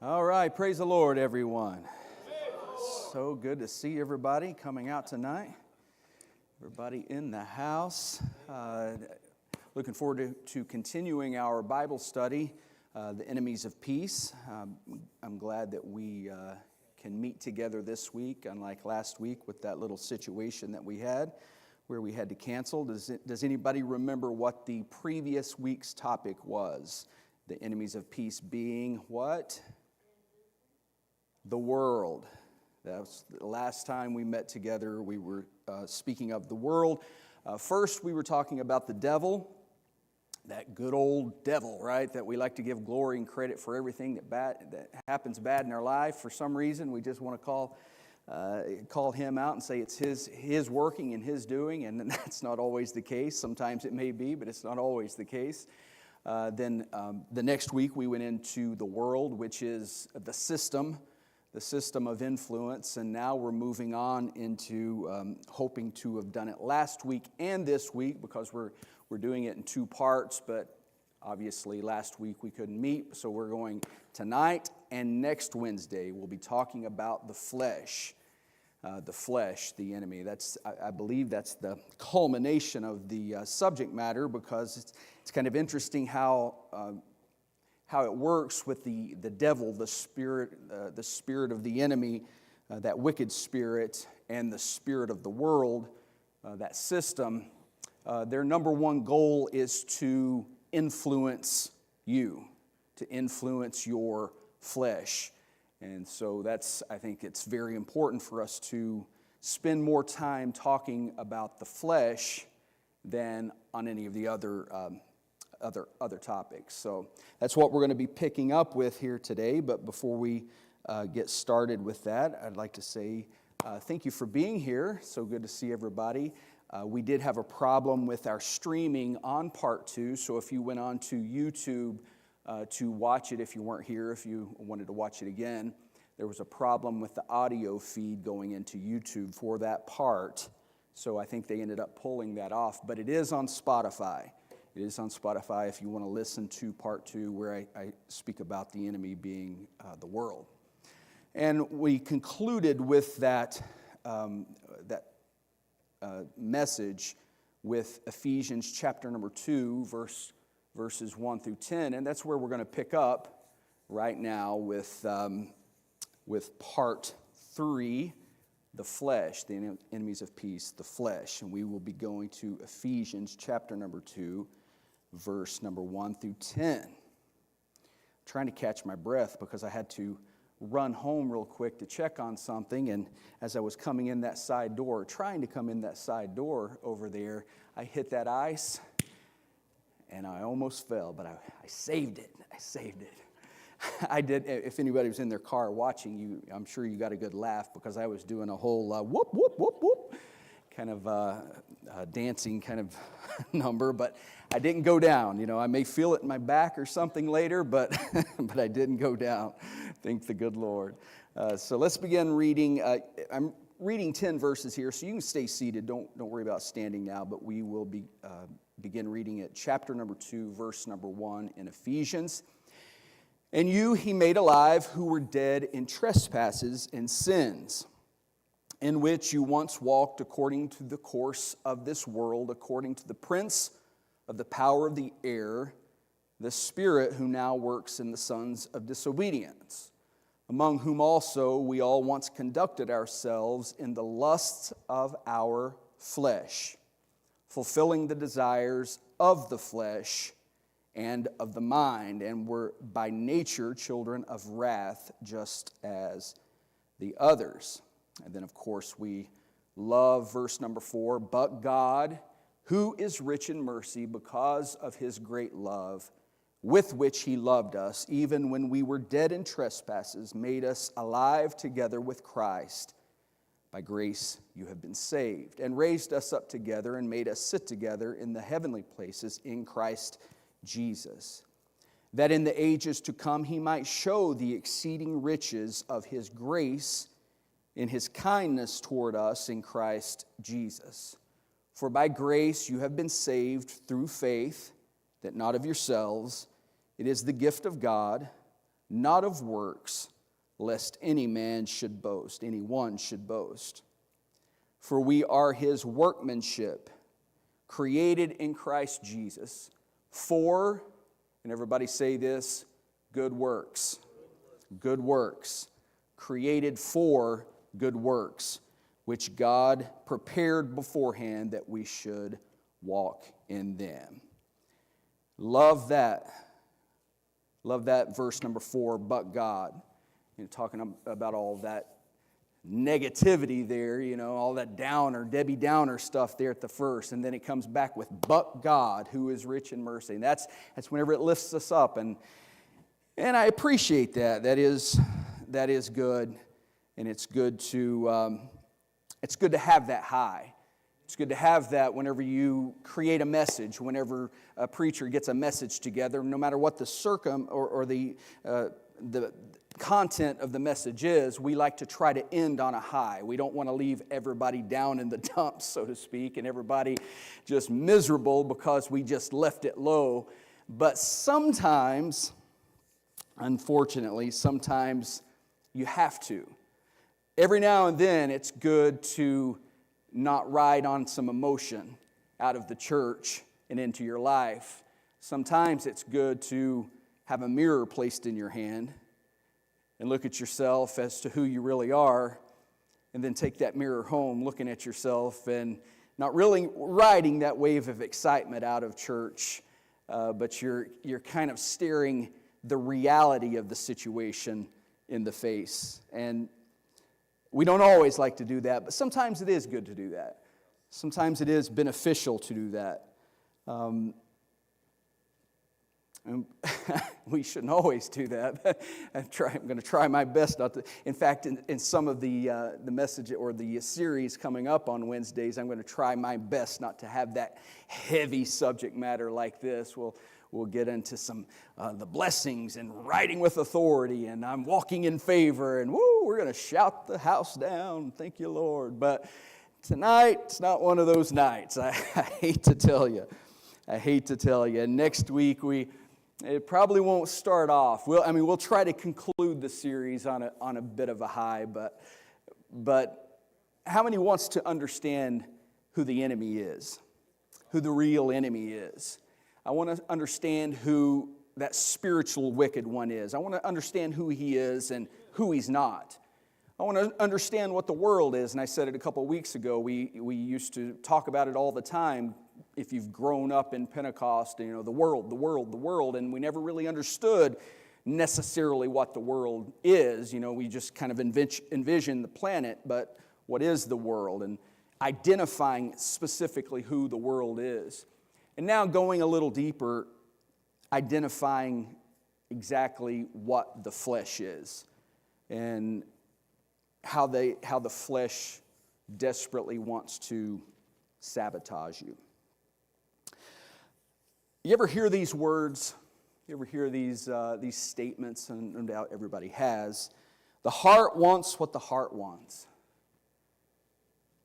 All right, praise the Lord, everyone. So good to see everybody coming out tonight. Everybody in the house. Looking forward to continuing our Bible study, The Enemies of Peace. I'm glad that we can meet together this week, unlike last week with that little situation that we had where we had to cancel. Does anybody remember what the previous week's topic was? The enemies of peace being what? The world. That was the last time we met together. We were speaking of the world. First, we were talking about the devil, that good old devil, right? That we like to give glory and credit for everything that happens bad in our life. For some reason, we just want to call him out and say it's his working and his doing, and that's not always the case. Sometimes it may be, but it's not always the case. Then the next week, we went into the world, which is the system of influence, and now we're moving on into hoping to have done it last week and this week because we're doing it in two parts, but obviously last week we couldn't meet, so we're going tonight and next Wednesday. We'll be talking about the flesh, the enemy. I believe that's the culmination of the subject matter because it's kind of interesting how it works with the devil, the spirit of the enemy, that wicked spirit, and the spirit of the world, that system. Their number one goal is to influence you, to influence your flesh. And so I think it's very important for us to spend more time talking about the flesh than on any of the other topics. So that's what we're going to be picking up with here today. But before we get started with that, I'd like to say thank you for being here. So good to see everybody. We did have a problem with our streaming on part 2. So if you went on to YouTube to watch it, if you weren't here, if you wanted to watch it again, there was a problem with the audio feed going into YouTube for that part. So I think they ended up pulling that off. But it is on Spotify. It is on Spotify if you want to listen to part 2 where I speak about the enemy being the world. And we concluded with that message with Ephesians chapter number 2, verses 1 through 10. And that's where we're going to pick up right now with part 3, the flesh, the enemies of peace, the flesh. And we will be going to Ephesians chapter number 2, verse number 1 through 10. I'm trying to catch my breath because I had to run home real quick to check on something, and as I was coming in that side door, trying to come in that side door over there, I hit that ice, and I almost fell, but I saved it. I did. If anybody was in their car watching you, I'm sure you got a good laugh because I was doing a whole whoop, whoop, whoop, whoop, kind of dancing kind of number, but I didn't go down. You know, I may feel it in my back or something later, but but I didn't go down. Thank the good Lord. So let's begin reading. I'm reading 10 verses here, so you can stay seated. Don't worry about standing now, but we will begin reading at chapter number 2, verse number 1 in Ephesians. And you he made alive who were dead in trespasses and sins, in which you once walked according to the course of this world, according to the prince of the power of the air, the spirit who now works in the sons of disobedience, among whom also we all once conducted ourselves in the lusts of our flesh, fulfilling the desires of the flesh and of the mind, and were by nature children of wrath, just as the others. And then, of course, we love verse number 4, but God, who is rich in mercy because of his great love, with which he loved us, even when we were dead in trespasses, made us alive together with Christ. By grace you have been saved, and raised us up together and made us sit together in the heavenly places in Christ Jesus, that in the ages to come he might show the exceeding riches of his grace in his kindness toward us in Christ Jesus. For by grace you have been saved through faith, that not of yourselves. It is the gift of God, not of works, lest any one should boast. For we are his workmanship, created in Christ Jesus, for, and everybody say this, good works. Good works. Created for good works, which God prepared beforehand that we should walk in them. Love that. Love that verse number 4, but God. Talking about all that negativity there, all that Debbie Downer stuff there at the first, and then it comes back with, but God, who is rich in mercy. And that's whenever it lifts us up, and I appreciate that. That is good, and it's good to have that high. It's good to have that whenever you create a message, whenever a preacher gets a message together, no matter what the the content of the message is, we like to try to end on a high. We don't want to leave everybody down in the dumps, so to speak, and everybody just miserable because we just left it low. But sometimes, unfortunately, you have to. Every now and then, it's good to not ride on some emotion out of the church and into your life. Sometimes it's good to have a mirror placed in your hand and look at yourself as to who you really are, and then take that mirror home looking at yourself and not really riding that wave of excitement out of church, but you're kind of staring the reality of the situation in the face. And we don't always like to do that, but sometimes it is good to do that. Sometimes it is beneficial to do that. And we shouldn't always do that. I'm going to try my best not to. In fact, in some of the message or the series coming up on Wednesdays, I'm going to try my best not to have that heavy subject matter like this. We'll get into some the blessings and riding with authority, and I'm walking in favor, and we're going to shout the house down. Thank you, Lord. But tonight, it's not one of those nights. I hate to tell you. And next week, it probably won't start off. We'll try to conclude the series on a bit of a high, but how many wants to understand who the enemy is, who the real enemy is? I want to understand who that spiritual wicked one is. I want to understand who he is and who he's not. I want to understand what the world is, and I said it a couple weeks ago. We used to talk about it all the time. If you've grown up in Pentecost, the world, and we never really understood necessarily what the world is. We just kind of envision the planet, but what is the world? And identifying specifically who the world is. And now going a little deeper, identifying exactly what the flesh is and how the flesh desperately wants to sabotage you. You ever hear these words? You ever hear these statements? And no doubt everybody has. The heart wants what the heart wants.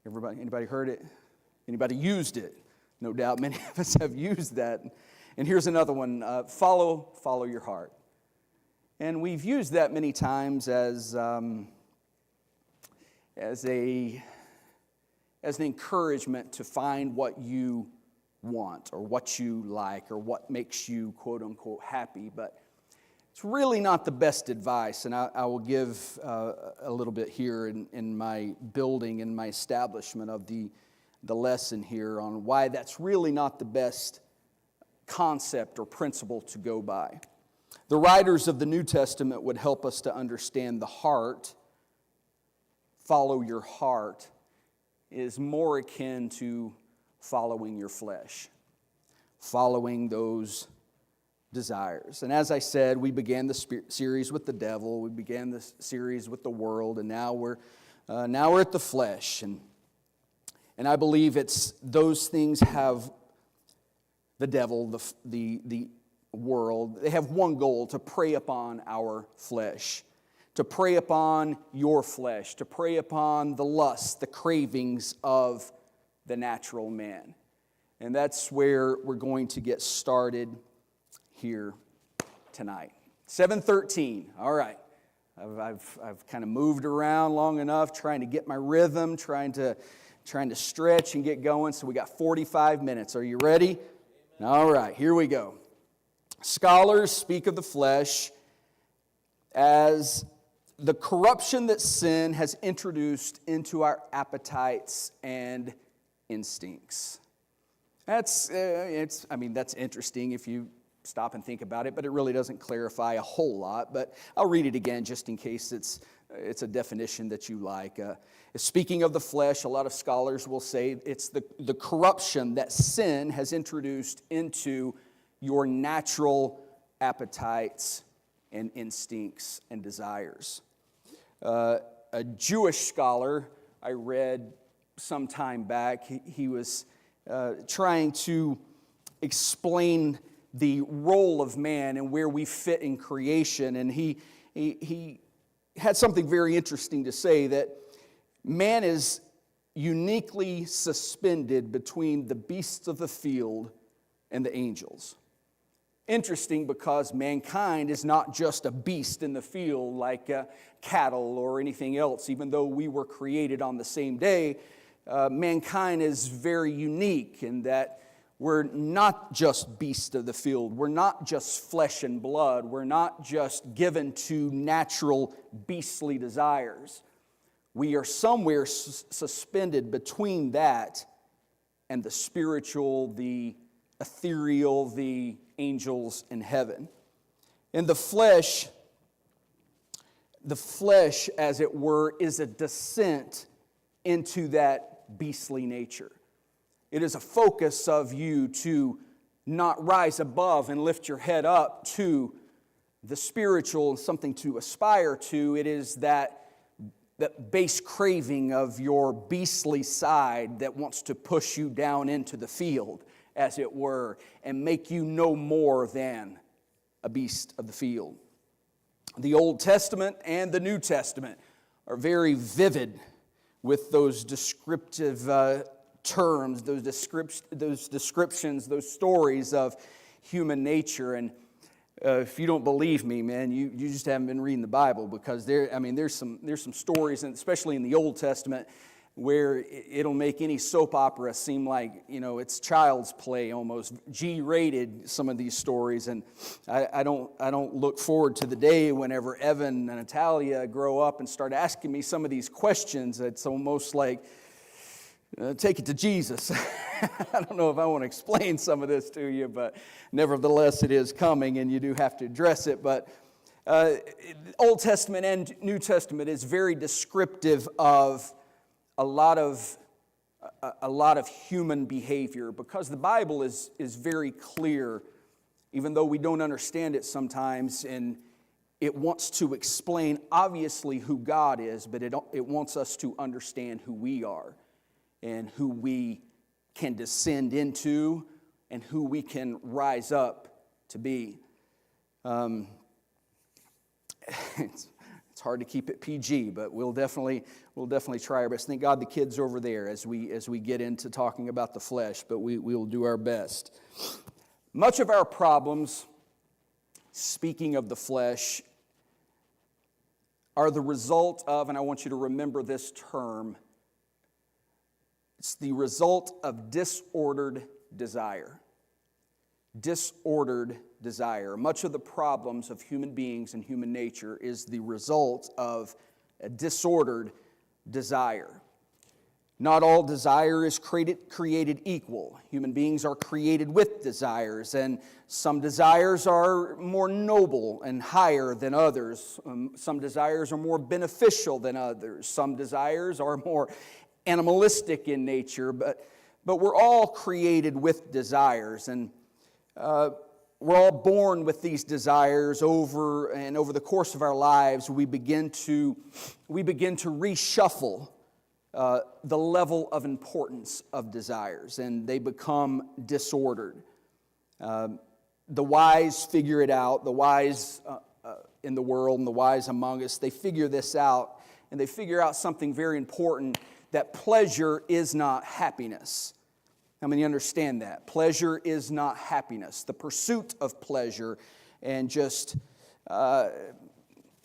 Anybody heard it? Anybody used it? No doubt many of us have used that. And here's another one, follow your heart. And we've used that many times as an encouragement to find what you want or what you like or what makes you quote unquote happy, but it's really not the best advice. And I will give a little bit here in my building and my establishment of the lesson here on why that's really not the best concept or principle to go by. The writers of the New Testament would help us to understand the heart. Follow your heart is more akin to following your flesh, following those desires. And as I said, we began the series with the devil, we began the series with the world, and now we're at the flesh. And I believe it's those things have the devil, the world, they have one goal: to prey upon our flesh, to prey upon your flesh, to prey upon the lusts, the cravings of the natural man. And that's where we're going to get started here tonight. 7:13. All right. I've kind of moved around long enough, trying to get my rhythm, trying to stretch and get going. So we got 45 minutes. Are you ready? Amen. All right, here we go. Scholars speak of the flesh as the corruption that sin has introduced into our appetites and instincts. That's interesting if you stop and think about it, but it really doesn't clarify a whole lot. But I'll read it again just in case it's a definition that you like. Speaking of the flesh, a lot of scholars will say it's the corruption that sin has introduced into your natural appetites and instincts and desires. A Jewish scholar I read some time back, he was trying to explain the role of man and where we fit in creation. And he had something very interesting to say, that man is uniquely suspended between the beasts of the field and the angels. Interesting, because mankind is not just a beast in the field like cattle or anything else. Even though we were created on the same day, mankind is very unique in that we're not just beasts of the field. We're not just flesh and blood. We're not just given to natural beastly desires. We are somewhere suspended between that and the spiritual, the ethereal, the angels in heaven. And the flesh, as it were, is a descent into that beastly nature. It is a focus of you to not rise above and lift your head up to the spiritual, something to aspire to. It is that base craving of your beastly side that wants to push you down into the field, as it were, and make you no more than a beast of the field. The Old Testament and the New Testament are very vivid with those descriptive terms, those descriptions, those stories of human nature. And if you don't believe me, man, you just haven't been reading the Bible, because there's some stories, and especially in the Old Testament, where it'll make any soap opera seem like, it's child's play almost, G-rated, some of these stories. And I don't look forward to the day whenever Evan and Natalia grow up and start asking me some of these questions. It's almost like, take it to Jesus. I don't know if I want to explain some of this to you, but nevertheless it is coming and you do have to address it. But Old Testament and New Testament is very descriptive of a lot of human behavior, because the Bible is very clear, even though we don't understand it sometimes, and it wants to explain obviously who God is, but it wants us to understand who we are and who we can descend into and who we can rise up to be. It's hard to keep it PG, but we'll definitely try our best. Thank God the kids are over there as we get into talking about the flesh, but we will do our best. Much of our problems, speaking of the flesh, are the result of, and I want you to remember this term, it's the result of disordered desire. Disordered desire. Much of the problems of human beings and human nature is the result of a disordered desire. Not all desire is created equal. Human beings are created with desires, and some desires are more noble and higher than others. Some desires are more beneficial than others. Some desires are more animalistic in nature, but we're all created with desires, and we're all born with these desires. Over the course of our lives, we begin to reshuffle the level of importance of desires, and they become disordered. The wise figure it out. The wise in the world and the wise among us, they figure this out, and they figure out something very important, that pleasure is not happiness. How many understand that? Pleasure is not happiness. The pursuit of pleasure and just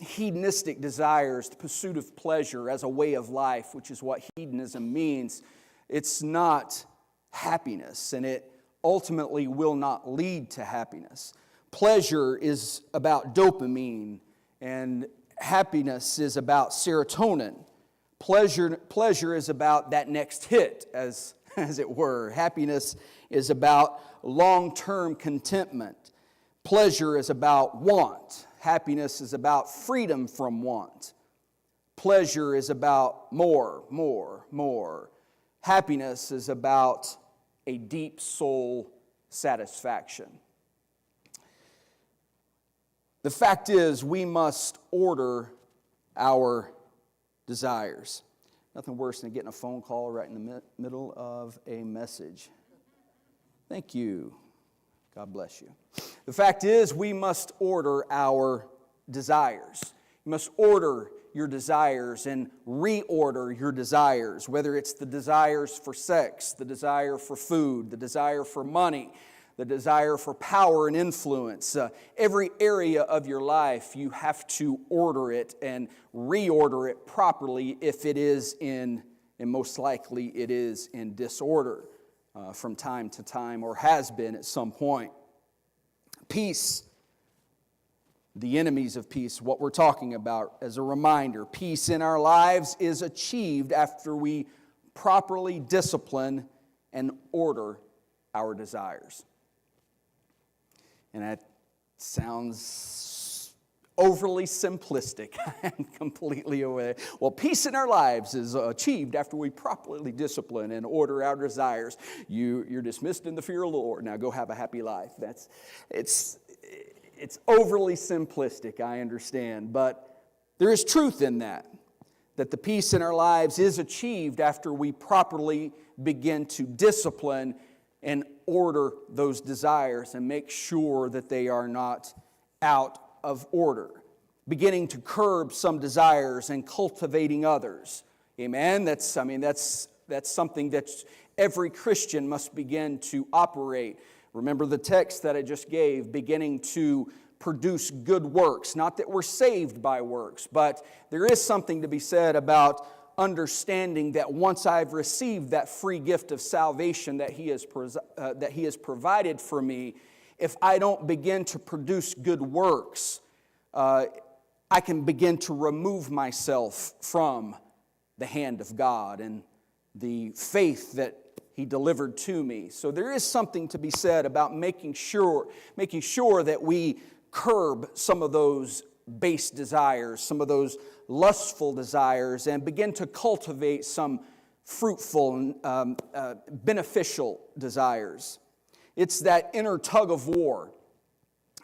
hedonistic desires, the pursuit of pleasure as a way of life, which is what hedonism means, it's not happiness, and it ultimately will not lead to happiness. Pleasure is about dopamine, and happiness is about serotonin. Pleasure is about that next hit, as it were. Happiness is about long-term contentment. Pleasure is about want. Happiness is about freedom from want. Pleasure is about more, more, more. Happiness is about a deep soul satisfaction. The fact is, we must order our desires. Nothing worse than getting a phone call right in the middle of a message. Thank you. God bless you. The fact is, we must order our desires. You must order your desires and reorder your desires, whether it's the desires for sex, the desire for food, the desire for money, the desire for power and influence. Every area of your life, you have to order it and reorder it properly if it is in, and most likely it is in disorder from time to time, or has been at some point. Peace, the enemies of peace, what we're talking about as a reminder, peace in our lives is achieved after we properly discipline and order our desires. And that sounds overly simplistic. I'm completely aware. Well, peace in our lives is achieved after we properly discipline and order our desires. You're dismissed in the fear of the Lord. Now go have a happy life. It's overly simplistic, I understand. But there is truth in that the peace in our lives is achieved after we properly begin to discipline and order those desires and make sure that they are not out of order. Beginning to curb some desires and cultivating others. Amen? That's something that every Christian must begin to operate. Remember the text that I just gave, beginning to produce good works. Not that we're saved by works, but there is something to be said about understanding that once I've received that free gift of salvation that He has provided for me, if I don't begin to produce good works, I can begin to remove myself from the hand of God and the faith that He delivered to me. So there is something to be said about making sure that we curb some of those base desires, some of those lustful desires, and begin to cultivate some fruitful and beneficial desires. It's that inner tug of war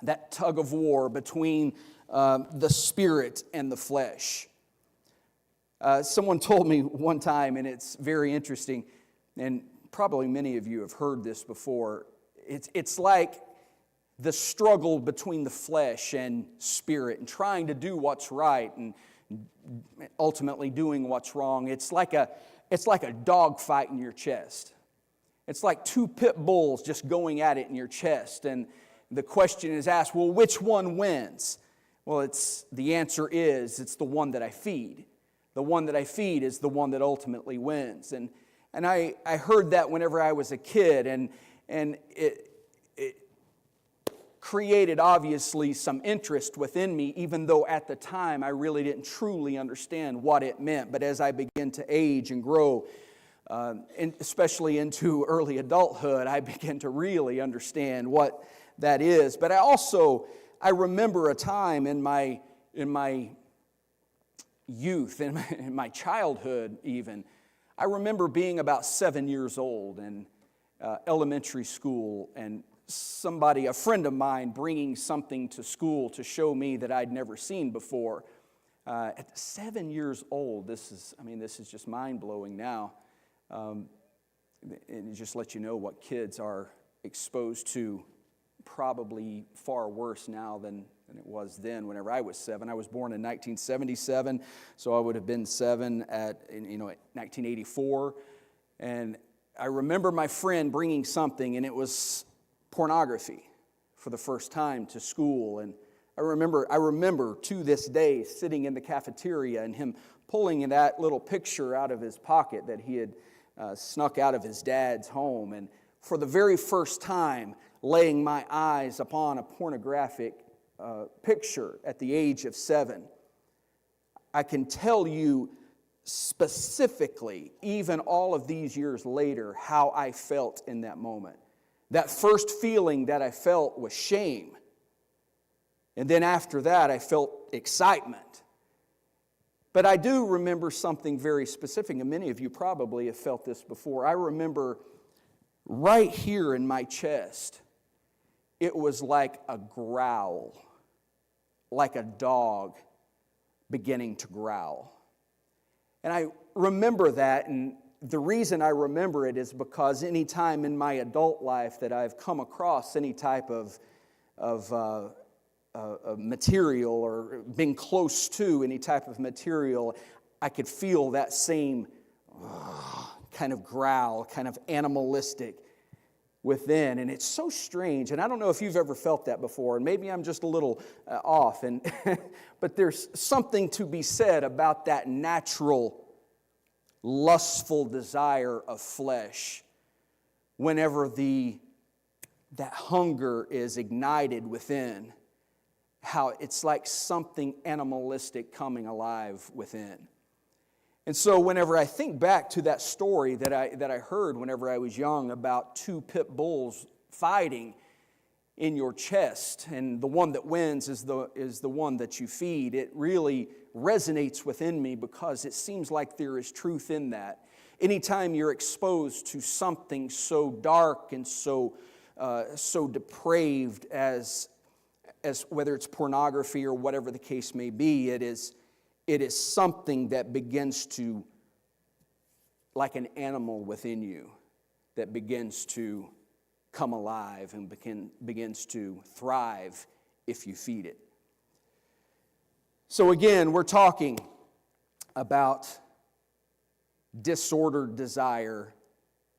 between the spirit and the flesh. Someone told me one time, and it's very interesting, and probably many of you have heard this before. It's like the struggle between the flesh and spirit and trying to do what's right and ultimately doing what's wrong. It's like a dog fight in your chest. It's like two pit bulls just going at it in your chest. And the question is asked, well, which one wins? Well, the answer is it's the one that I feed. The one that I feed is the one that ultimately wins. And I heard that whenever I was a kid, and it created obviously some interest within me, even though at the time I really didn't truly understand what it meant. But as I began to age and grow, especially into early adulthood, I began to really understand what that is. But I remember a time in my youth, in my childhood even. I remember being about 7 years old in elementary school, and a friend of mine, bringing something to school to show me that I'd never seen before. At 7 years old, this is just mind-blowing now. And it just lets you know what kids are exposed to, probably far worse now than it was then whenever I was 7. I was born in 1977, so I would have been 7 at 1984. And I remember my friend bringing something, and it was pornography for the first time to school. And I remember to this day sitting in the cafeteria and him pulling that little picture out of his pocket that he had snuck out of his dad's home, and for the very first time laying my eyes upon a pornographic picture at the age of 7. I can tell you specifically, even all of these years later, how I felt in that moment. That first feeling that I felt was shame. And then after that, I felt excitement. But I do remember something very specific, and many of you probably have felt this before. I remember right here in my chest, it was like a growl, like a dog beginning to growl. And I remember that, and the reason I remember it is because any time in my adult life that I've come across any type of material or been close to any type of material, I could feel that same kind of growl, kind of animalistic within. And it's so strange, and I don't know if you've ever felt that before, and maybe I'm just a little off, but there's something to be said about that natural, lustful desire of flesh whenever that hunger is ignited within. How it's like something animalistic coming alive within. And so whenever I think back to that story that I heard whenever I was young about two pit bulls fighting in your chest, and the one that wins is the one that you feed, it really resonates within me because it seems like there is truth in that. Anytime you're exposed to something so dark and so depraved as whether it's pornography or whatever the case may be, it is something that begins to, like an animal within you, that begins to come alive and begins to thrive if you feed it. So again, we're talking about disordered desire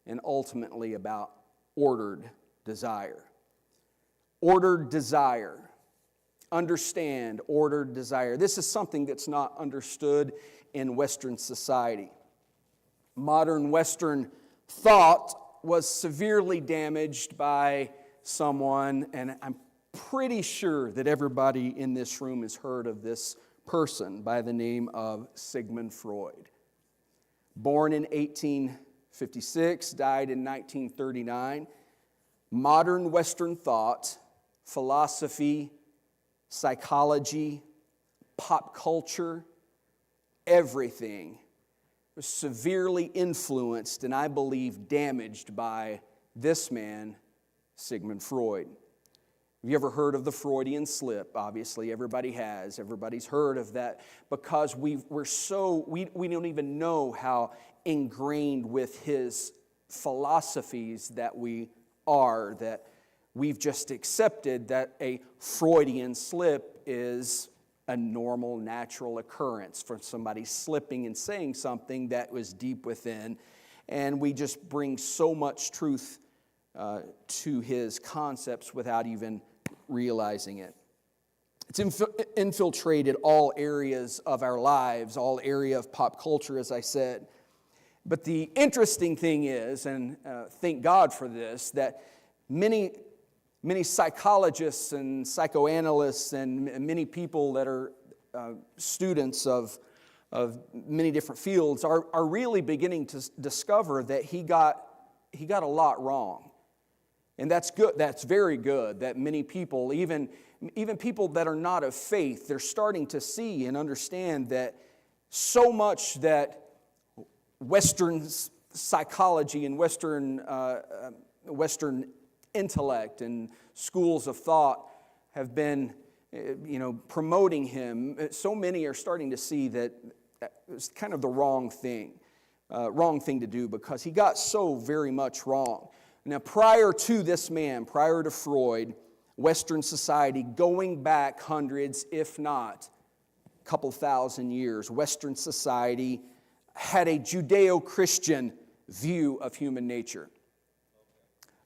and ultimately about ordered desire. Ordered desire. Understand ordered desire. This is something that's not understood in Western society. Modern Western thought was severely damaged by someone, and I'm pretty sure that everybody in this room has heard of this person by the name of Sigmund Freud. Born in 1856, died in 1939. Modern Western thought, philosophy, psychology, pop culture, everything was severely influenced and I believe damaged by this man, Sigmund Freud. Have you ever heard of the Freudian slip? Obviously, everybody has. Everybody's heard of that because we don't even know how ingrained with his philosophies that we are, that we've just accepted that a Freudian slip is a normal, natural occurrence for somebody slipping and saying something that was deep within. And we just bring so much truth to his concepts without even realizing it. It's infiltrated all areas of our lives, all area of pop culture, as I said. But the interesting thing is, and thank God for this, that many psychologists and psychoanalysts and many people that are students of many different fields are really beginning to discover that he got a lot wrong. And that's good. That's very good that many people, even people that are not of faith, they're starting to see and understand that so much that Western psychology and Western intellect and schools of thought have been, promoting him. So many are starting to see that it's kind of the wrong thing to do because he got so very much wrong. Now, prior to this man, prior to Freud, Western society, going back hundreds, if not a couple thousand years, Western society had a Judeo-Christian view of human nature.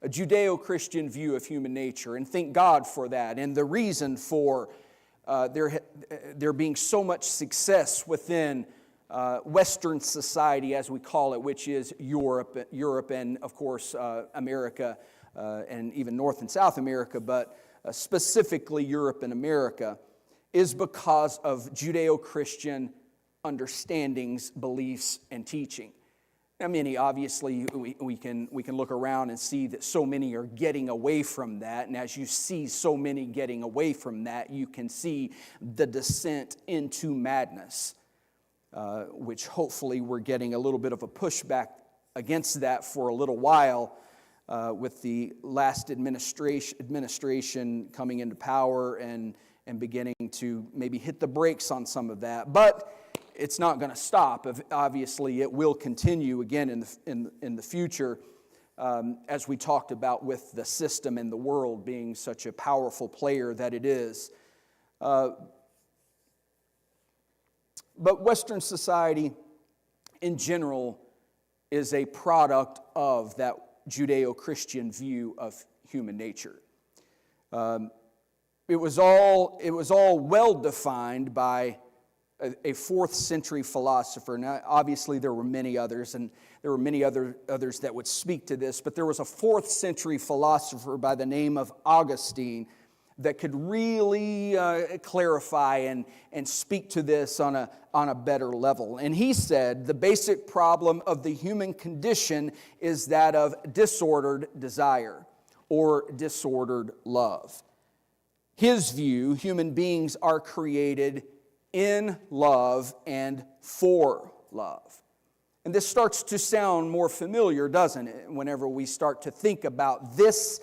A Judeo-Christian view of human nature, and thank God for that. And the reason for there being so much success within Western society, as we call it, which is Europe and, of course, America, and even North and South America, but specifically Europe and America, is because of Judeo-Christian understandings, beliefs, and teaching. Now, many, obviously, we can look around and see that so many are getting away from that, and as you see so many getting away from that, you can see the descent into madness, which hopefully we're getting a little bit of a pushback against that for a little while with the last administration coming into power and beginning to maybe hit the brakes on some of that. But it's not going to stop. Obviously, it will continue again in the future, as we talked about with the system and the world being such a powerful player that it is. But Western society in general is a product of that Judeo-Christian view of human nature. It was all well defined by a 4th century philosopher. Now, obviously, there were many others, and there were many others that would speak to this, but there was a 4th century philosopher by the name of Augustine that could really clarify and speak to this on a better level. And he said the basic problem of the human condition is that of disordered desire or disordered love. His view, human beings are created in love and for love. And this starts to sound more familiar, doesn't it? Whenever we start to think about this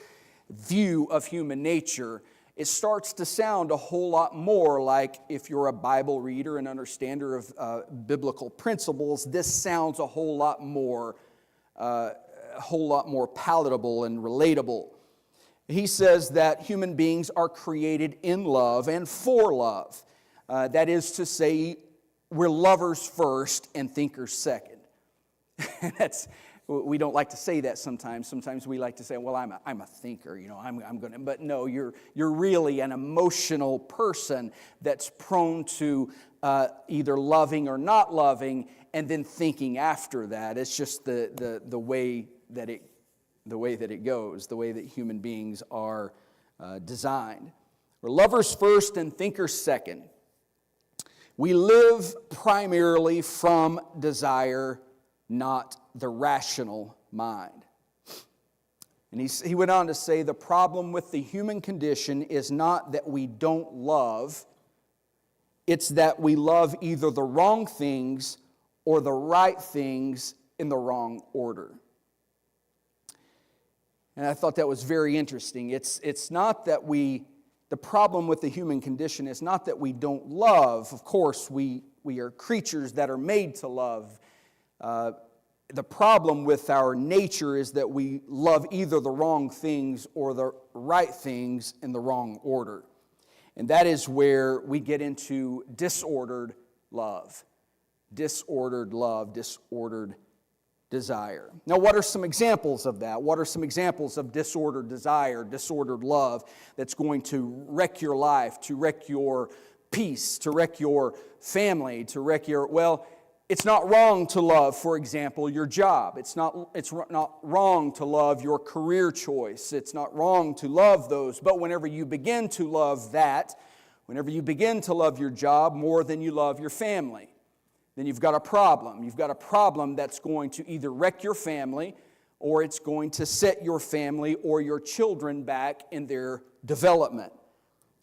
view of human nature, it starts to sound a whole lot more like, if you're a Bible reader and understander of biblical principles, this sounds a whole lot more palatable and relatable. He says that human beings are created in love and for love. That is to say, we're lovers first and thinkers second. We don't like to say that sometimes. Sometimes we like to say, well, I'm a thinker, I'm going to. But no, you're really an emotional person that's prone to either loving or not loving, and then thinking after that. It's just the way that it goes, the way that human beings are designed. We're lovers first and thinkers second. We live primarily from desire, not the rational mind. And he went on to say, the problem with the human condition is not that we don't love, it's that we love either the wrong things or the right things in the wrong order. And I thought that was very interesting. It's not that the problem with the human condition is not that we don't love. Of course, we are creatures that are made to love. The problem with our nature is that we love either the wrong things or the right things in the wrong order. And that is where we get into disordered love. Disordered love, disordered desire. Now, what are some examples of that? What are some examples of disordered desire, disordered love that's going to wreck your life, to wreck your peace, to wreck your family, to wreck your, well, it's not wrong to love, for example, your job. It's not wrong to love your career choice. It's not wrong to love those. But whenever you begin to love that, whenever you begin to love your job more than you love your family, then you've got a problem. You've got a problem that's going to either wreck your family, or it's going to set your family or your children back in their development.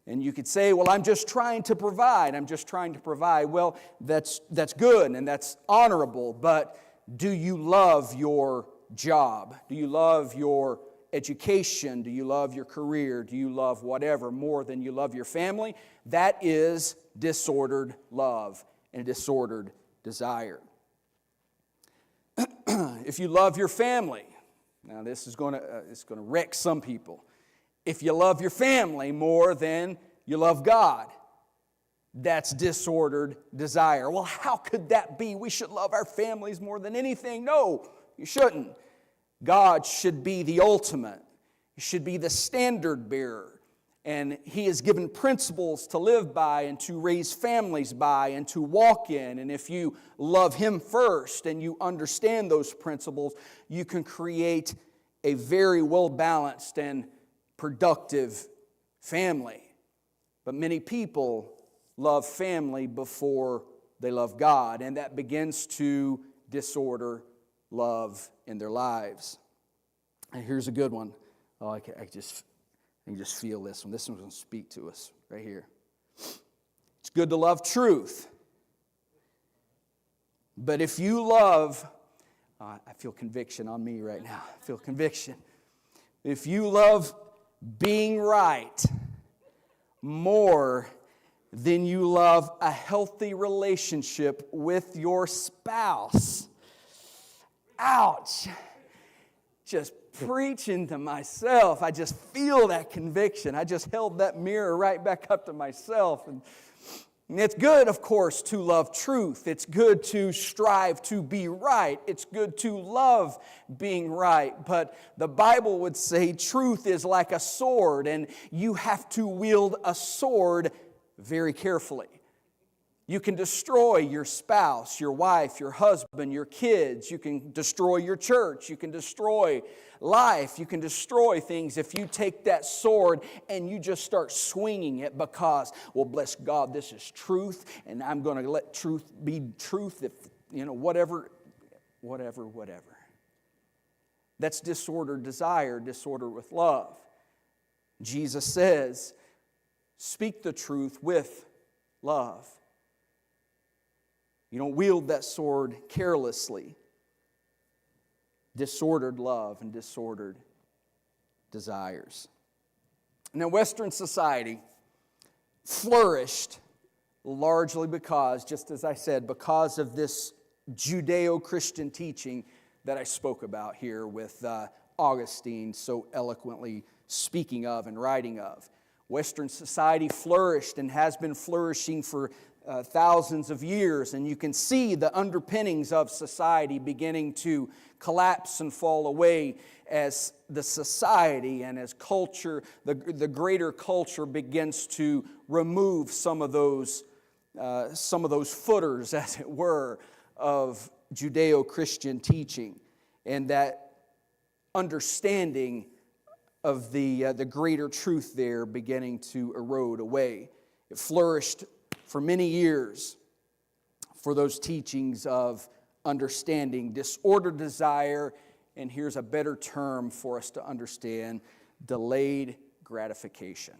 And you could say, well, I'm just trying to provide. I'm just trying to provide. Well, that's good and that's honorable, but do you love your job? Do you love your education? Do you love your career? Do you love whatever more than you love your family? That is disordered love and disordered desire. If you love your family, now this is going to wreck some people. If you love your family more than you love God, that's disordered desire. Well, how could that be? We should love our families more than anything. No, you shouldn't. God should be the ultimate. He should be the standard bearer. And He has given principles to live by and to raise families by and to walk in. And if you love Him first and you understand those principles, you can create a very well-balanced and productive family. But many people love family before they love God, and that begins to disorder love in their lives. And here's a good one. Oh, I can just feel this one. This one's going to speak to us right here. It's good to love truth. But if you love, I feel conviction on me right now. I feel conviction. If you love being right more than you love a healthy relationship with your spouse, ouch, just preaching to myself. I just feel that conviction. I just held that mirror right back up to myself. And it's good, of course, to love truth. It's good to strive to be right. It's good to love being right. But the Bible would say truth is like a sword, and you have to wield a sword very carefully. You can destroy your spouse, your wife, your husband, your kids. You can destroy your church. You can destroy life. You can destroy things if you take that sword and you just start swinging it because, well, bless God, this is truth, and I'm going to let truth be truth if, whatever. That's disordered desire, disorder with love. Jesus says, speak the truth with love. You don't wield that sword carelessly. Disordered love and disordered desires. Now, Western society flourished largely because, just as I said, because of this Judeo-Christian teaching that I spoke about here with Augustine so eloquently speaking of and writing of. Western society flourished and has been flourishing for thousands of years, and you can see the underpinnings of society beginning to collapse and fall away as the society and as culture, the greater culture begins to remove some of those footers, as it were, of Judeo-Christian teaching, and that understanding of the greater truth there beginning to erode away. It flourished for many years for those teachings of understanding disordered desire, and here's a better term for us to understand, delayed gratification.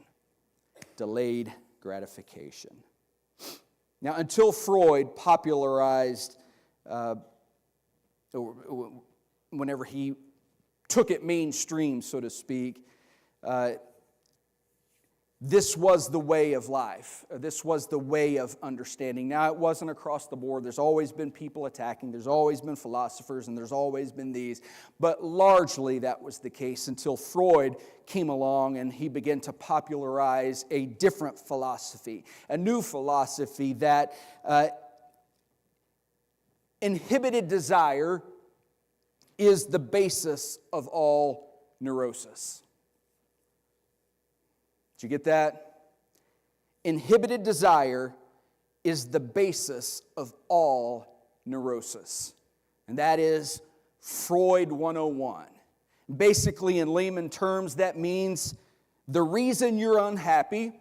Delayed gratification. Now, until Freud popularized, whenever he took it mainstream, so to speak, this was the way of life. This was the way of understanding. Now, it wasn't across the board. There's always been people attacking. There's always been philosophers, and there's always been these. But largely that was the case until Freud came along and he began to popularize a different philosophy, a new philosophy that inhibited desire is the basis of all neurosis. Did you get that? Inhibited desire is the basis of all neurosis. And that is Freud 101. Basically, in layman terms, that means the reason you're unhappy,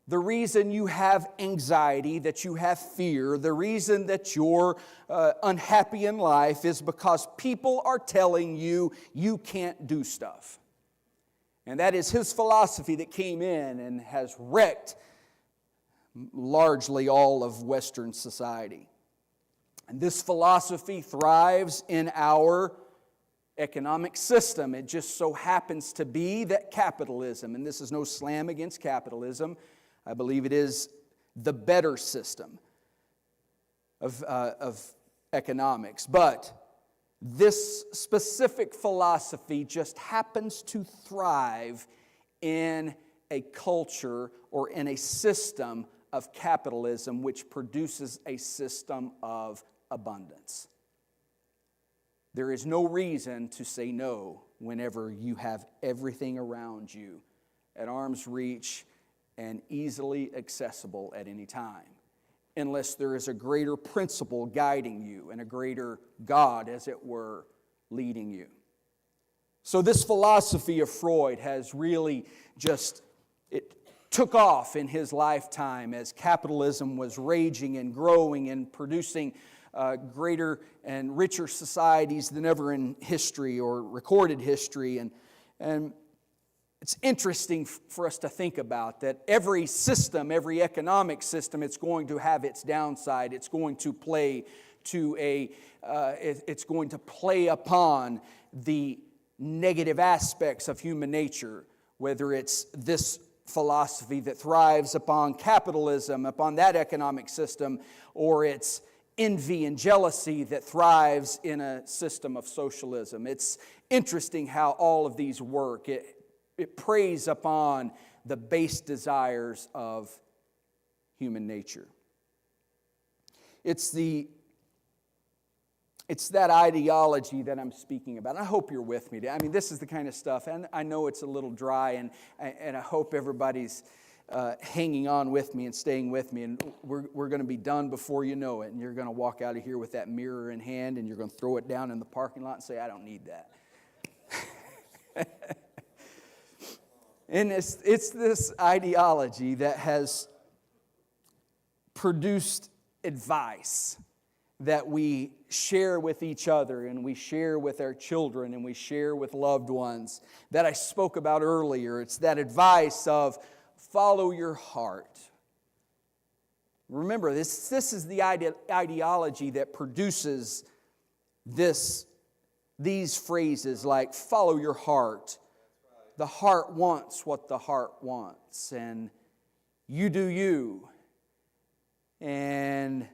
the reason you have anxiety, that you have fear, the reason that you're unhappy in life is because people are telling you you can't do stuff. And that is his philosophy that came in and has wrecked largely all of Western society. And this philosophy thrives in our economic system. It just so happens to be that capitalism, and this is no slam against capitalism, I believe it is the better system of economics. But this specific philosophy just happens to thrive in a culture or in a system of capitalism which produces a system of abundance. There is no reason to say no whenever you have everything around you at arm's reach and easily accessible at any time, unless there is a greater principle guiding you and a greater God, as it were, leading you. So this philosophy of Freud has really it took off in his lifetime as capitalism was raging and growing and producing greater and richer societies than ever in history or recorded history. And it's interesting for us to think about that every system, every economic system, it's going to have its downside. It's going to play it's going to play upon the negative aspects of human nature, whether it's this philosophy that thrives upon capitalism, upon that economic system, or it's envy and jealousy that thrives in a system of socialism. It's interesting how all of these work. It preys upon the base desires of human nature. It's that ideology that I'm speaking about. I hope you're with me. I mean, this is the kind of stuff, and I know it's a little dry, and I hope everybody's hanging on with me and staying with me, and we're going to be done before you know it, and you're going to walk out of here with that mirror in hand, and you're going to throw it down in the parking lot and say, I don't need that. And it's this ideology that has produced advice that we share with each other and we share with our children and we share with loved ones that I spoke about earlier. It's that advice of follow your heart. Remember, this is the ideology that produces these phrases like follow your heart. The heart wants what the heart wants, and you do you, and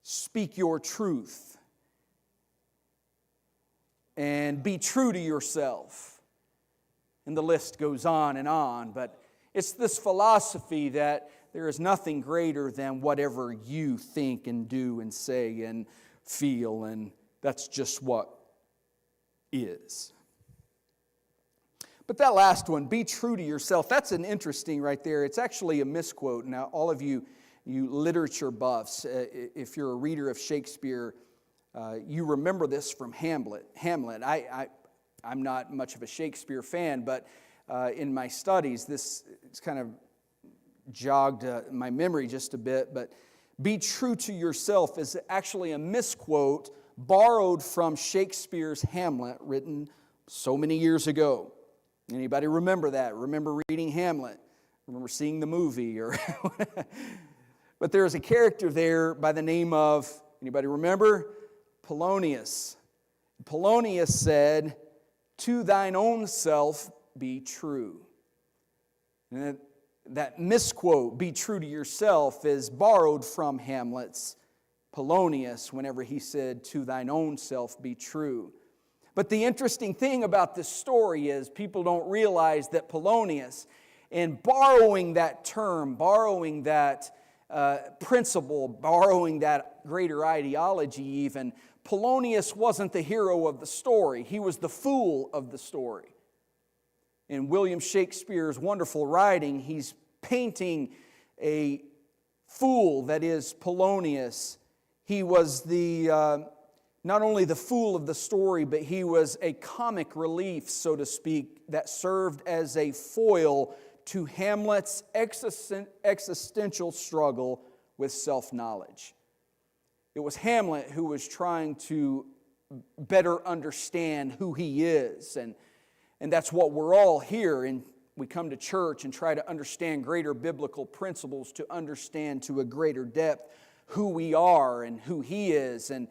speak your truth, and be true to yourself. And the list goes on, but it's this philosophy that there is nothing greater than whatever you think and do and say and feel, and that's just what is. But that last one, be true to yourself, that's an interesting right there. It's actually a misquote. Now, all of you literature buffs, if you're a reader of Shakespeare, you remember this from Hamlet. I'm not much of a Shakespeare fan, but in my studies, it's kind of jogged my memory just a bit. But be true to yourself is actually a misquote borrowed from Shakespeare's Hamlet, written so many years ago. Anybody remember that? Remember reading Hamlet? Remember seeing the movie? But there's a character there by the name of, anybody remember? Polonius. Polonius said, to thine own self be true. And that misquote, be true to yourself, is borrowed from Hamlet's Polonius whenever he said, to thine own self be true. But the interesting thing about this story is people don't realize that Polonius, in borrowing that term, borrowing that principle, borrowing that greater ideology even, Polonius wasn't the hero of the story. He was the fool of the story. In William Shakespeare's wonderful writing, he's painting a fool that is Polonius. He was not only the fool of the story, but he was a comic relief, so to speak, that served as a foil to Hamlet's existential struggle with self-knowledge. It was Hamlet who was trying to better understand who he is, and that's what we're all here, and we come to church and try to understand greater biblical principles, to understand to a greater depth who we are and who he is. And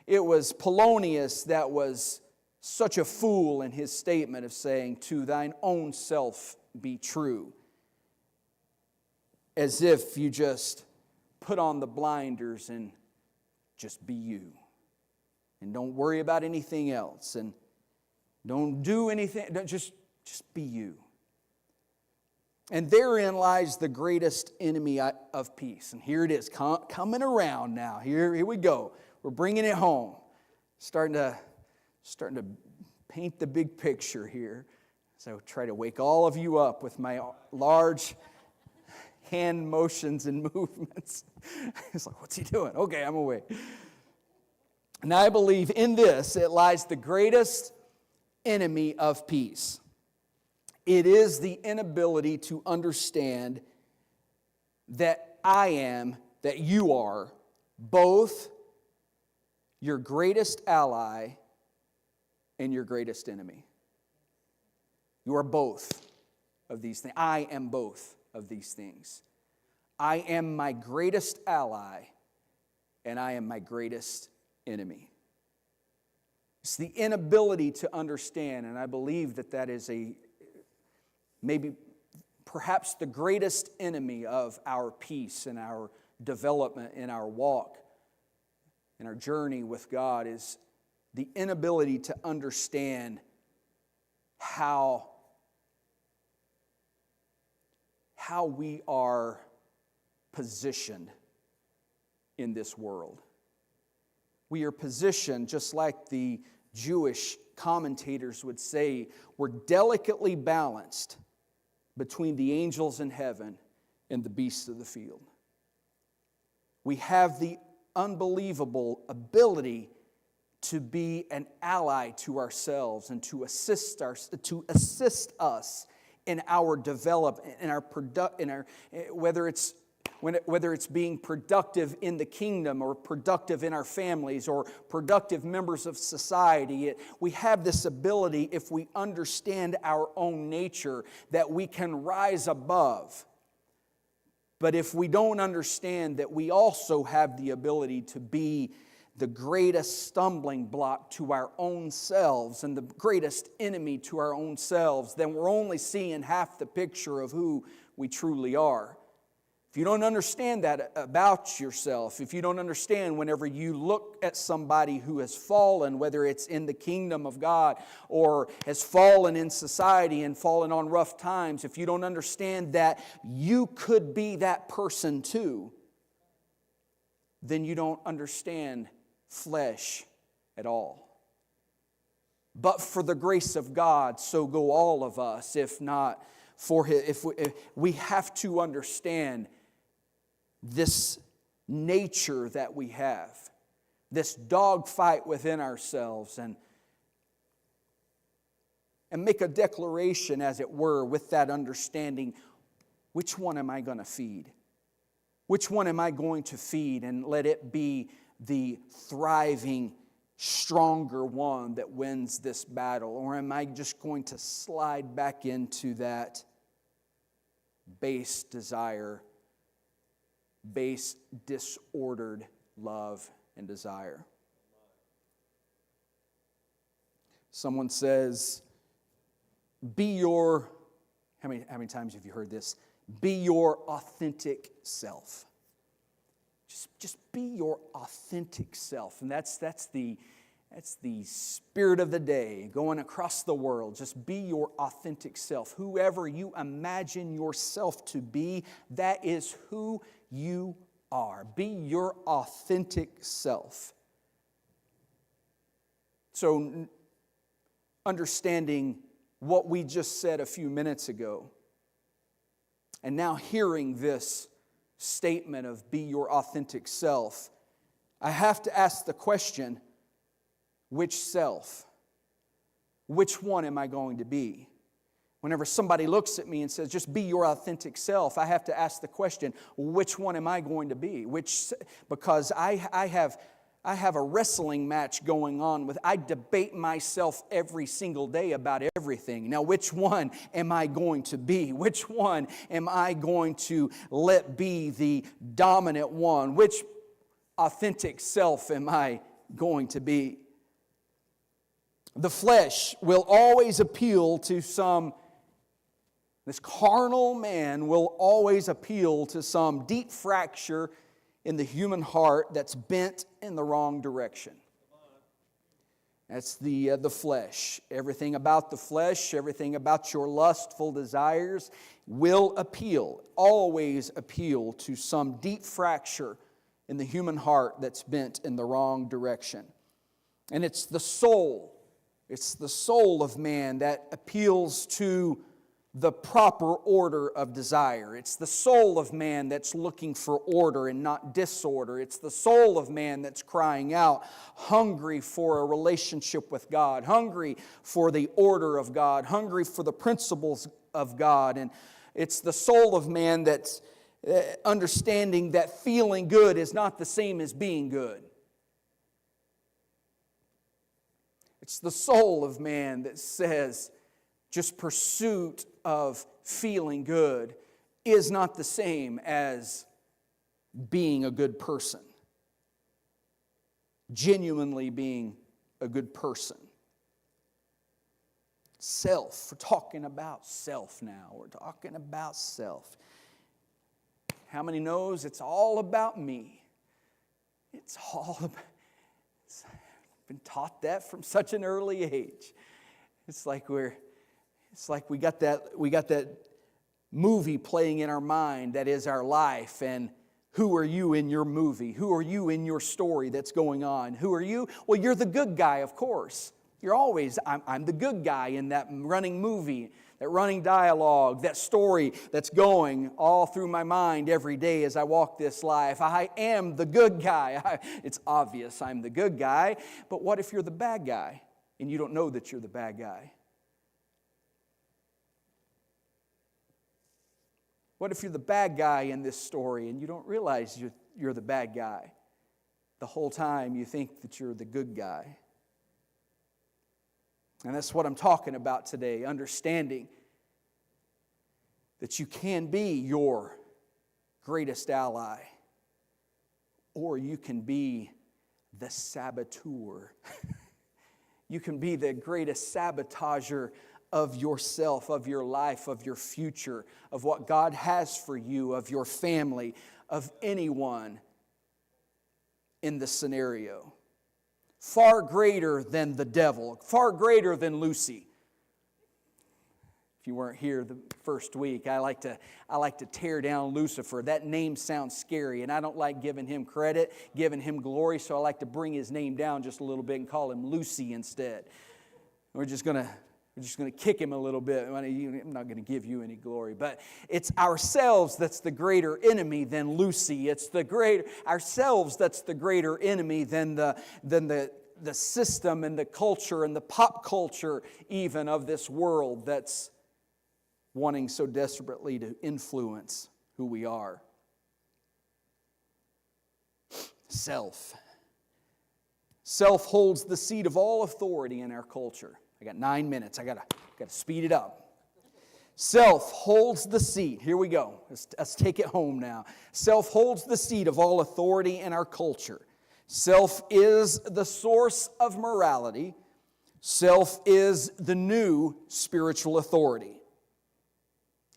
it was Polonius that was such a fool in his statement of saying, to thine own self be true. As if you just put on the blinders and just be you. And don't worry about anything else. And don't do anything. Just be you. And therein lies the greatest enemy of peace. And here it is, coming around now. Here we go. We're bringing it home. Starting to paint the big picture here. So try to wake all of you up with my large hand motions and movements. It's like, what's he doing? Okay, I'm awake. And I believe in this, it lies the greatest enemy of peace. It is the inability to understand that I am, that you are, both your greatest ally and your greatest enemy. You are both of these things. I am both of these things. I am my greatest ally, and I am my greatest enemy. It's the inability to understand, and I believe that that is perhaps the greatest enemy of our peace and our development in our walk, in our journey with God, is the inability to understand how we are positioned in this world. We are positioned, just like the Jewish commentators would say, we're delicately balanced between the angels in heaven and the beasts of the field. We have the unbelievable ability to be an ally to ourselves and to assist us in our development, whether it's being productive in the kingdom or productive in our families or productive members of society. We have this ability, if we understand our own nature, that we can rise above. But if we don't understand that we also have the ability to be the greatest stumbling block to our own selves and the greatest enemy to our own selves, then we're only seeing half the picture of who we truly are. If you don't understand that about yourself, if you don't understand whenever you look at somebody who has fallen, whether it's in the kingdom of God or has fallen in society and fallen on rough times, if you don't understand that you could be that person too, then you don't understand flesh at all. But for the grace of God, so go all of us, if not for His. If we have to understand this nature that we have, this dogfight within ourselves, and make a declaration, as it were, with that understanding. Which one am I going to feed? Which one am I going to feed and let it be the thriving, stronger one that wins this battle? Or am I just going to slide back into that base desire, base disordered love and desire? Someone says, how many times have you heard this? Be your authentic self. Just be your authentic self. And that's the spirit of the day going across the world. Just be your authentic self. Whoever you imagine yourself to be, that is who you are. Be your authentic self. So, understanding what we just said a few minutes ago, and now hearing this statement of be your authentic self, I have to ask the question, which self? Which one am I going to be? Whenever somebody looks at me and says, just be your authentic self, I have to ask the question, which one am I going to be? Because I have a wrestling match going on I debate myself every single day about everything. Now, which one am I going to be? Which one am I going to let be the dominant one? Which authentic self am I going to be? The flesh will always appeal to this carnal man will always appeal to some deep fracture in the human heart that's bent in the wrong direction. That's the flesh. Everything about the flesh, everything about your lustful desires will always appeal to some deep fracture in the human heart that's bent in the wrong direction. And it's the soul. It's the soul of man that appeals to the proper order of desire. It's the soul of man that's looking for order and not disorder. It's the soul of man that's crying out, hungry for a relationship with God, hungry for the order of God, hungry for the principles of God. And it's the soul of man that's understanding that feeling good is not the same as being good. It's the soul of man that says just pursuit of feeling good is not the same as being a good person. Genuinely being a good person. Self. We're talking about self now. We're talking about self. How many knows it's all about me? It's all about... I've been taught that from such an early age. It's like we got that movie playing in our mind that is our life. And who are you in your movie? Who are you in your story that's going on? Who are you? Well, you're the good guy, of course. You're always, I'm the good guy in that running movie, that running dialogue, that story that's going all through my mind every day as I walk this life. I am the good guy. It's obvious I'm the good guy. But what if you're the bad guy and you don't know that you're the bad guy? What if you're the bad guy in this story and you don't realize you're the bad guy? The whole time you think that you're the good guy. And that's what I'm talking about today, understanding that you can be your greatest ally, or you can be the saboteur. You can be the greatest sabotager of yourself, of your life, of your future, of what God has for you, of your family, of anyone in the scenario. Far greater than the devil, far greater than Lucy. If you weren't here the first week, I like to tear down Lucifer. That name sounds scary, and I don't like giving him credit, giving him glory, so I like to bring his name down just a little bit and call him Lucy instead. We're just going to kick him a little bit. I'm not going to give you any glory, but it's ourselves that's the greater enemy than Lucy. It's ourselves that's the greater enemy than the system and the culture and the pop culture even of this world that's wanting so desperately to influence who we are. Self. Self holds the seat of all authority in our culture. I got 9 minutes. I got to speed it up. Self holds the seat. Here we go. Let's take it home now. Self holds the seat of all authority in our culture. Self is the source of morality. Self is the new spiritual authority.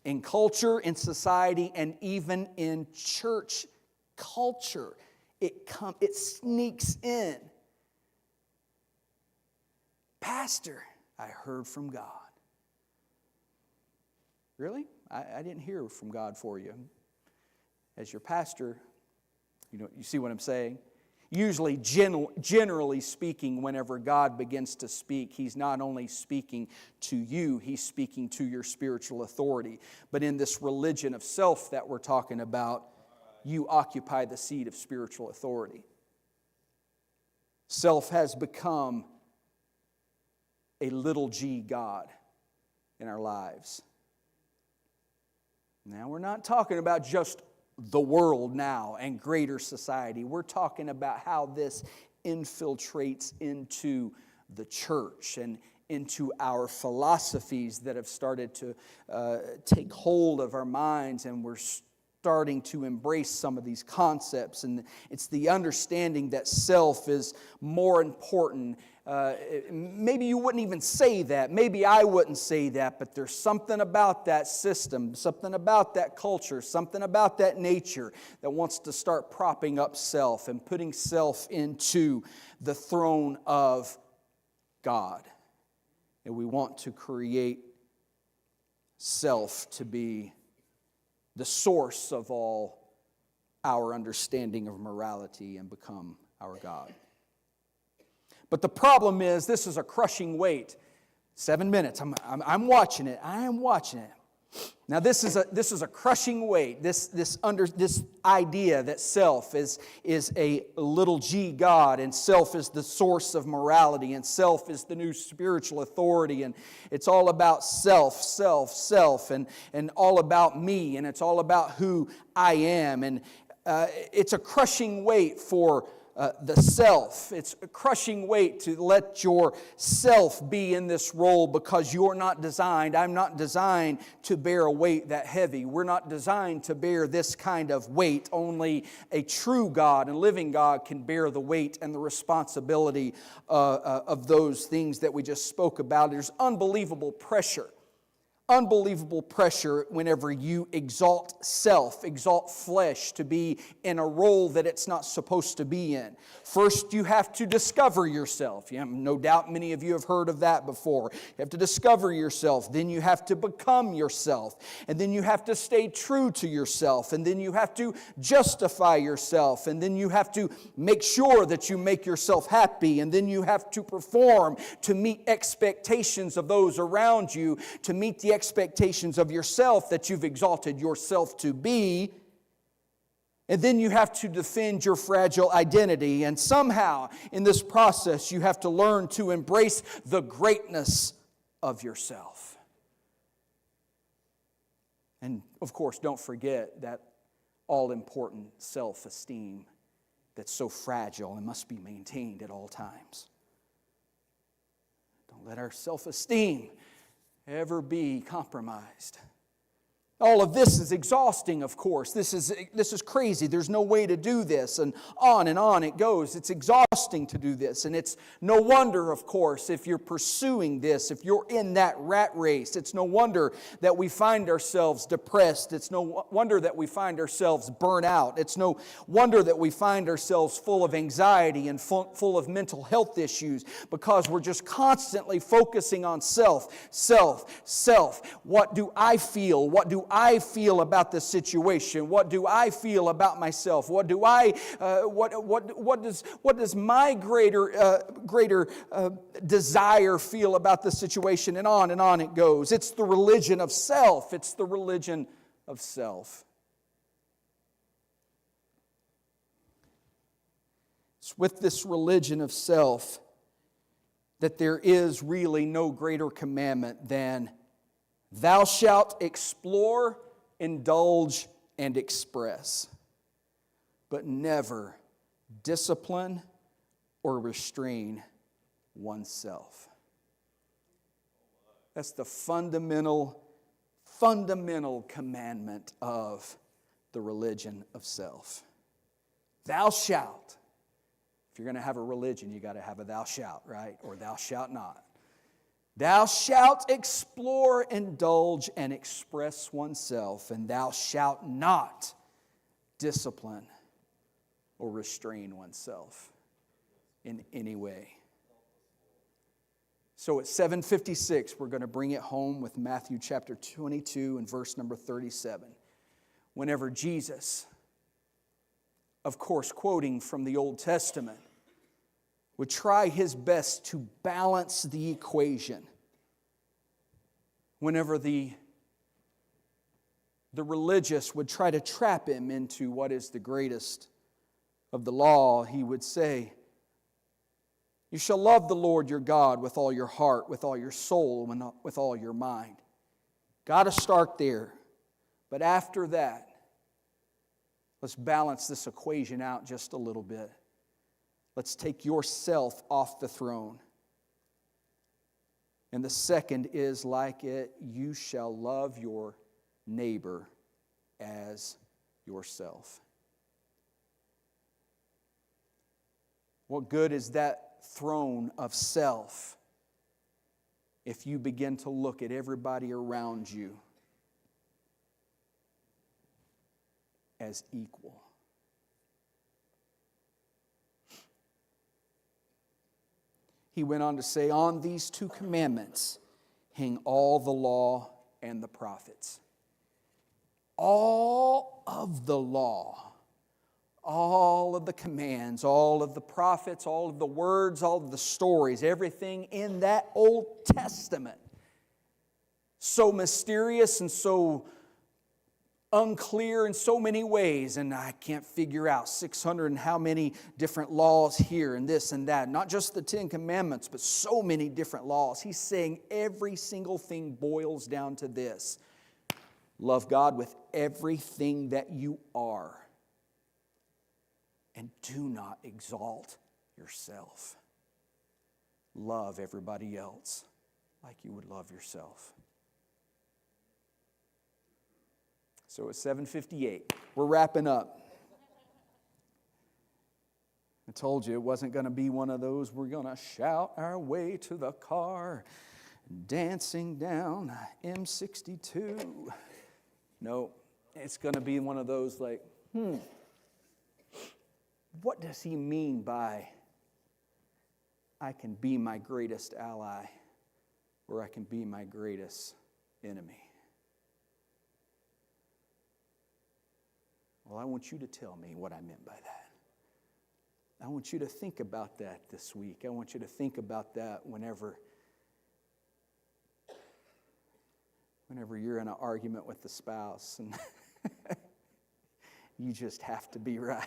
In culture, in society, and even in church culture, it sneaks in. Pastor, I heard from God. Really? I didn't hear from God for you. As your pastor, you see what I'm saying? Usually, generally speaking, whenever God begins to speak, He's not only speaking to you, He's speaking to your spiritual authority. But in this religion of self that we're talking about, you occupy the seat of spiritual authority. Self has become a little g God in our lives. Now, we're not talking about just the world now and greater society. We're talking about how this infiltrates into the church and into our philosophies that have started to take hold of our minds, and we're starting to embrace some of these concepts. And it's the understanding that self is more important. Maybe you wouldn't even say that. Maybe I wouldn't say that, but there's something about that system, something about that culture, something about that nature that wants to start propping up self and putting self into the throne of God. And we want to create self to be the source of all our understanding of morality and become our God. But the problem is, this is a crushing weight. 7 minutes. I'm watching it. I am watching it. Now this is a crushing weight. This idea that self is a little g God, and self is the source of morality, and self is the new spiritual authority, and it's all about self, and all about me, and it's all about who I am, and it's a crushing weight for the self. It's a crushing weight to let yourself be in this role, because I'm not designed to bear a weight that heavy. We're not designed to bear this kind of weight. Only a true God and living God can bear the weight and the responsibility of those things that we just spoke about. There's unbelievable pressure whenever you exalt self, exalt flesh to be in a role that it's not supposed to be in. First, you have to discover yourself. No doubt many of you have heard of that before. You have to discover yourself. Then you have to become yourself. And then you have to stay true to yourself. And then you have to justify yourself. And then you have to make sure that you make yourself happy. And then you have to perform to meet expectations of those around you, to meet the expectations of yourself that you've exalted yourself to be. And then you have to defend your fragile identity. And somehow in this process you have to learn to embrace the greatness of yourself. And of course, don't forget that all-important self-esteem that's so fragile and must be maintained at all times. Don't let our self-esteem ever be compromised. All of this is exhausting, of course. This is crazy. There's no way to do this. And on it goes. It's exhausting to do this. And it's no wonder, of course, if you're pursuing this, if you're in that rat race, it's no wonder that we find ourselves depressed. It's no wonder that we find ourselves burnt out. It's no wonder that we find ourselves full of anxiety and full of mental health issues, because we're just constantly focusing on self. What do I feel? What do I feel about this situation? What do I feel about myself? What does my greater desire feel about the situation? And on it goes. It's the religion of self. It's the religion of self. It's with this religion of self that there is really no greater commandment than thou shalt explore, indulge, and express, but never discipline or restrain oneself. That's the fundamental commandment of the religion of self. Thou shalt. If you're going to have a religion, you got to have a thou shalt, right? Or thou shalt not. Thou shalt explore, indulge, and express oneself, and thou shalt not discipline or restrain oneself in any way. So at 7:56, we're going to bring it home with Matthew chapter 22 and verse number 37. Whenever Jesus, of course quoting from the Old Testament, would try his best to balance the equation. Whenever the religious would try to trap him into what is the greatest of the law, he would say, you shall love the Lord your God with all your heart, with all your soul, and with all your mind. Got to start there. But after that, let's balance this equation out just a little bit. Let's take yourself off the throne. And the second is like it, you shall love your neighbor as yourself. What good is that throne of self if you begin to look at everybody around you as equal? He went on to say, on these two commandments hang all the law and the prophets. All of the law, all of the commands, all of the prophets, all of the words, all of the stories, everything in that Old Testament. So mysterious and so unclear in so many ways, and I can't figure out 600 and how many different laws here and this and that. Not just the 10 Commandments, but so many different laws. He's saying every single thing boils down to this. Love God with everything that you are. And do not exalt yourself. Love everybody else like you would love yourself. So it's 7:58. We're wrapping up. I told you it wasn't going to be one of those we're going to shout our way to the car, dancing down M62. No, it's going to be one of those like, what does he mean by I can be my greatest ally or I can be my greatest enemy? Well, I want you to tell me what I meant by that. I want you to think about that this week. I want you to think about that whenever you're in an argument with the spouse and you just have to be right.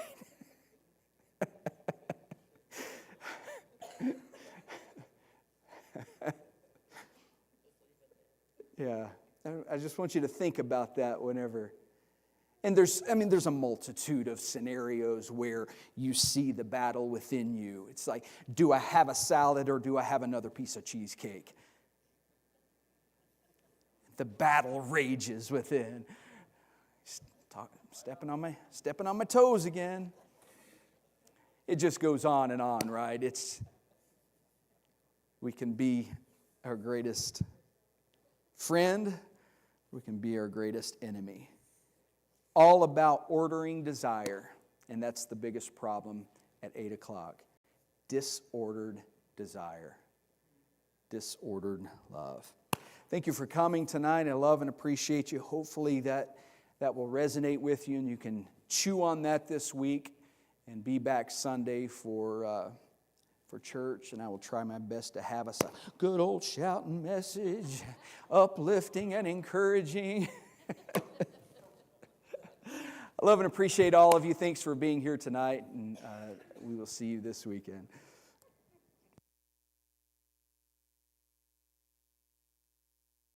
Yeah, I just want you to think about that whenever. And there's a multitude of scenarios where you see the battle within you. It's like, do I have a salad or do I have another piece of cheesecake? The battle rages within. Stepping on my toes again. It just goes on and on, right? We can be our greatest friend. We can be our greatest enemy. All about ordering desire. And that's the biggest problem at 8 o'clock. Disordered desire. Disordered love. Thank you for coming tonight. I love and appreciate you. Hopefully that will resonate with you and you can chew on that this week and be back Sunday for church. And I will try my best to have us a good old shouting message, uplifting and encouraging. I love and appreciate all of you. Thanks for being here tonight, and we will see you this weekend.